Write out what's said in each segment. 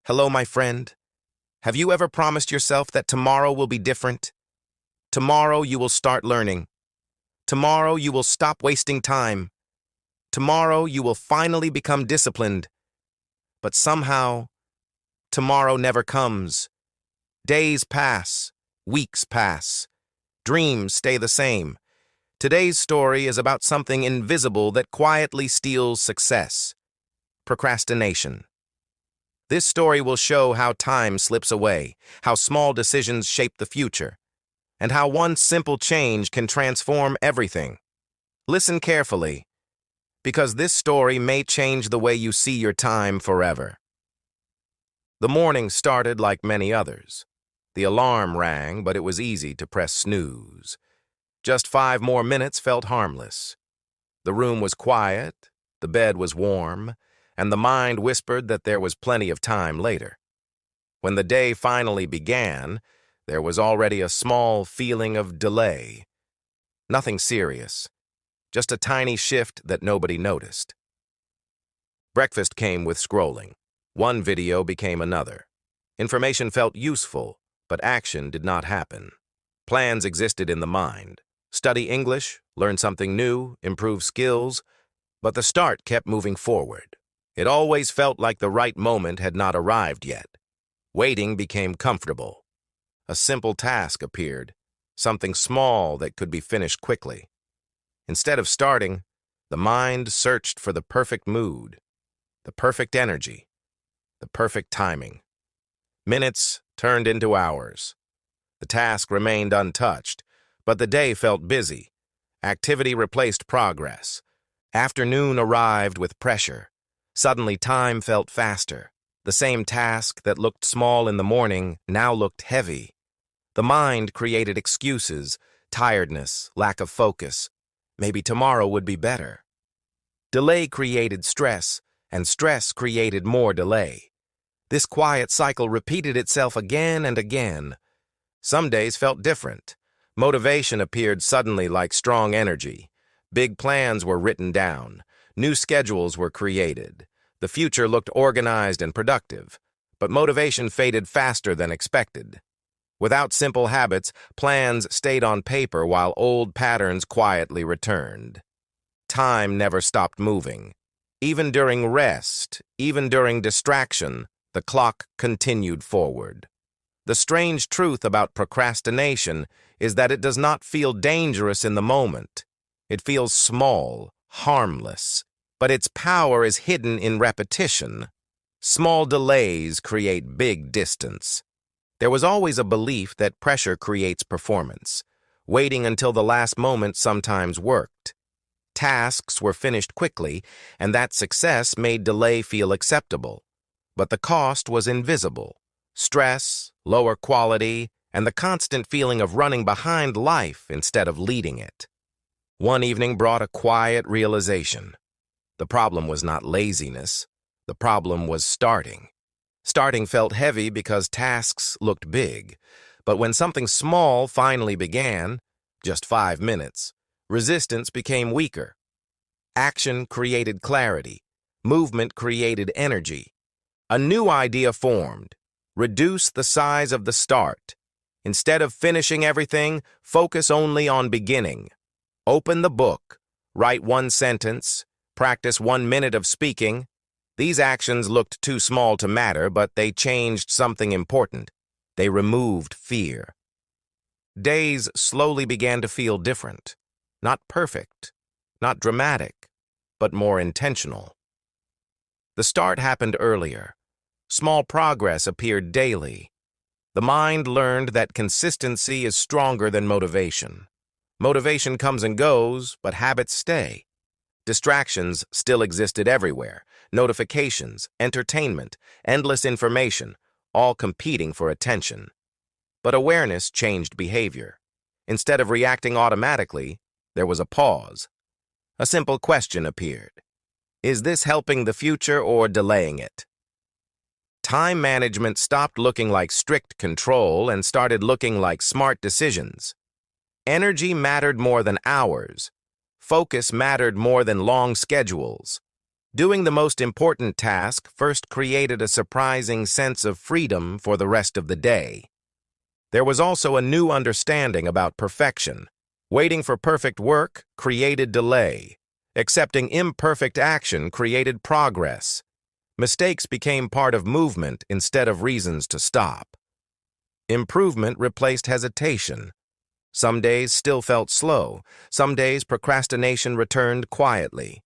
Hello, my friend. Have you ever promised yourself that tomorrow will be different? Tomorrow you will start learning. Tomorrow you will stop wasting time. Tomorrow you will finally become disciplined. But somehow, tomorrow never comes. Days pass, weeks pass, dreams stay the same. Today's story is about something invisible that quietly steals success: procrastination. This story will show how time slips away, how small decisions shape the future, and how one simple change can transform everything. Listen carefully, because this story may change the way you see your time forever. The morning started like many others. The alarm rang, but it was easy to press snooze. Just 5 more minutes felt harmless. The room was quiet, the bed was warm, and the mind whispered that there was plenty of time later. When the day finally began, there was already a small feeling of delay. Nothing serious, just a tiny shift that nobody noticed. Breakfast came with scrolling. One video became another. Information felt useful, but action did not happen. Plans existed in the mind. Study English, learn something new, improve skills, but the start kept moving forward. It always felt like the right moment had not arrived yet. Waiting became comfortable. A simple task appeared, something small that could be finished quickly. Instead of starting, the mind searched for the perfect mood, the perfect energy, the perfect timing. Minutes turned into hours. The task remained untouched, but the day felt busy. Activity replaced progress. Afternoon arrived with pressure. Suddenly, time felt faster. The same task that looked small in the morning now looked heavy. The mind created excuses: tiredness, lack of focus. Maybe tomorrow would be better. Delay created stress, and stress created more delay. This quiet cycle repeated itself again and again. Some days felt different. Motivation appeared suddenly like strong energy. Big plans were written down. New schedules were created. The future looked organized and productive, but motivation faded faster than expected. Without simple habits, plans stayed on paper while old patterns quietly returned. Time never stopped moving. Even during rest, even during distraction, the clock continued forward. The strange truth about procrastination is that it does not feel dangerous in the moment. It feels small, harmless, but its power is hidden in repetition. Small delays create big distance. There was always a belief that pressure creates performance. Waiting until the last moment sometimes worked. Tasks were finished quickly, and that success made delay feel acceptable. But the cost was invisible. Stress, lower quality, and the constant feeling of running behind life instead of leading it. One evening brought a quiet realization. The problem was not laziness. The problem was starting. Starting felt heavy because tasks looked big. But when something small finally began, just 5 minutes, resistance became weaker. Action created clarity. Movement created energy. A new idea formed. Reduce the size of the start. Instead of finishing everything, focus only on beginning. Open the book. Write 1 sentence. Practice 1 minute of speaking. These actions looked too small to matter, but they changed something important. They removed fear. Days slowly began to feel different. Not perfect, not dramatic, but more intentional. The start happened earlier. Small progress appeared daily. The mind learned that consistency is stronger than motivation. Motivation comes and goes, but habits stay. Distractions still existed everywhere. Notifications, entertainment, endless information, all competing for attention. But awareness changed behavior. Instead of reacting automatically, there was a pause. A simple question appeared. Is this helping the future or delaying it? Time management stopped looking like strict control and started looking like smart decisions. Energy mattered more than hours. Focus mattered more than long schedules. Doing the most important task first created a surprising sense of freedom for the rest of the day. There was also a new understanding about perfection. Waiting for perfect work created delay. Accepting imperfect action created progress. Mistakes became part of movement instead of reasons to stop. Improvement replaced hesitation. Some days still felt slow. Some days procrastination returned quietly.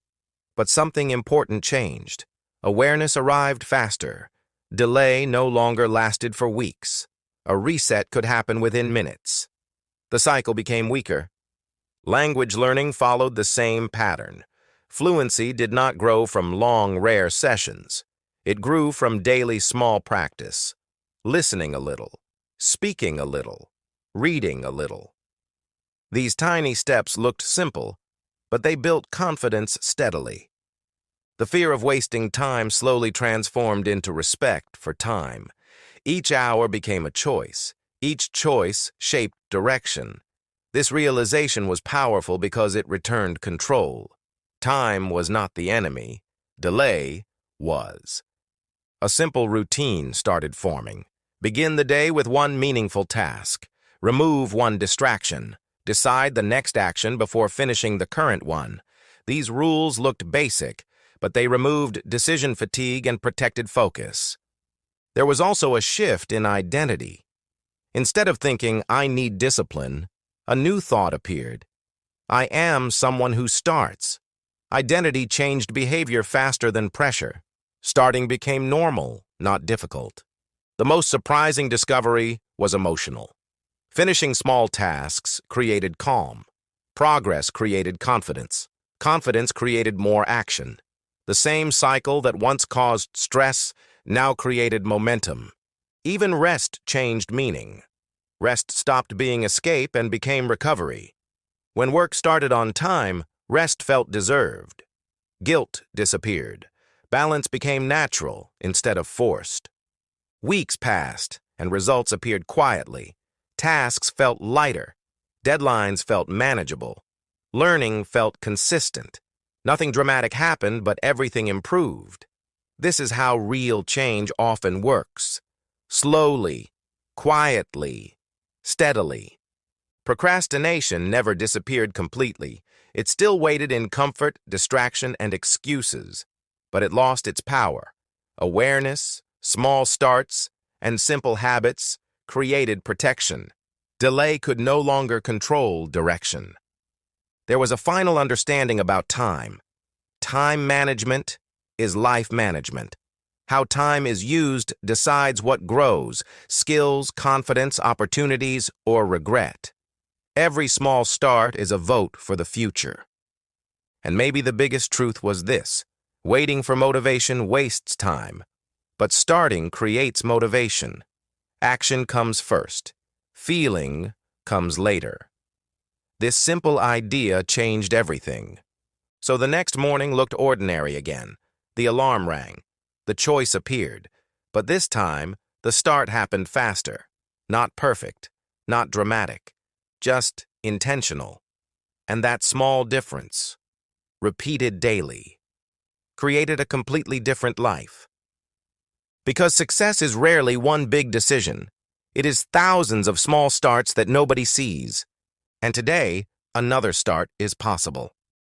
But something important changed. Awareness arrived faster. Delay no longer lasted for weeks. A reset could happen within minutes. The cycle became weaker. Language learning followed the same pattern. Fluency did not grow from long, rare sessions. It grew from daily small practice. Listening a little, speaking a little, reading a little. These tiny steps looked simple, but they built confidence steadily. The fear of wasting time slowly transformed into respect for time. Each hour became a choice. Each choice shaped direction. This realization was powerful because it returned control. Time was not the enemy. Delay was. A simple routine started forming. Begin the day with one meaningful task. Remove one distraction. Decide the next action before finishing the current one. These rules looked basic, but they removed decision fatigue and protected focus. There was also a shift in identity. Instead of thinking, "I need discipline," a new thought appeared. "I am someone who starts." Identity changed behavior faster than pressure. Starting became normal, not difficult. The most surprising discovery was emotional. Finishing small tasks created calm. Progress created confidence. Confidence created more action. The same cycle that once caused stress now created momentum. Even rest changed meaning. Rest stopped being escape and became recovery. When work started on time, rest felt deserved. Guilt disappeared. Balance became natural instead of forced. Weeks passed, and results appeared quietly. Tasks felt lighter. Deadlines felt manageable. Learning felt consistent. Nothing dramatic happened, but everything improved. This is how real change often works. Slowly, quietly, steadily. Procrastination never disappeared completely. It still waited in comfort, distraction, and excuses. But it lost its power. Awareness, small starts, and simple habits created protection. Delay could no longer control direction. There was a final understanding about time. Time management is life management. How time is used decides what grows: skills, confidence, opportunities, or regret. Every small start is a vote for the future. And maybe the biggest truth was this: waiting for motivation wastes time, but starting creates motivation. Action comes first. Feeling comes later. This simple idea changed everything. So the next morning looked ordinary again. The alarm rang. The choice appeared. But this time, the start happened faster. Not perfect, not dramatic, just intentional. And that small difference, repeated daily, created a completely different life. Because success is rarely one big decision. It is thousands of small starts that nobody sees. And today, another start is possible.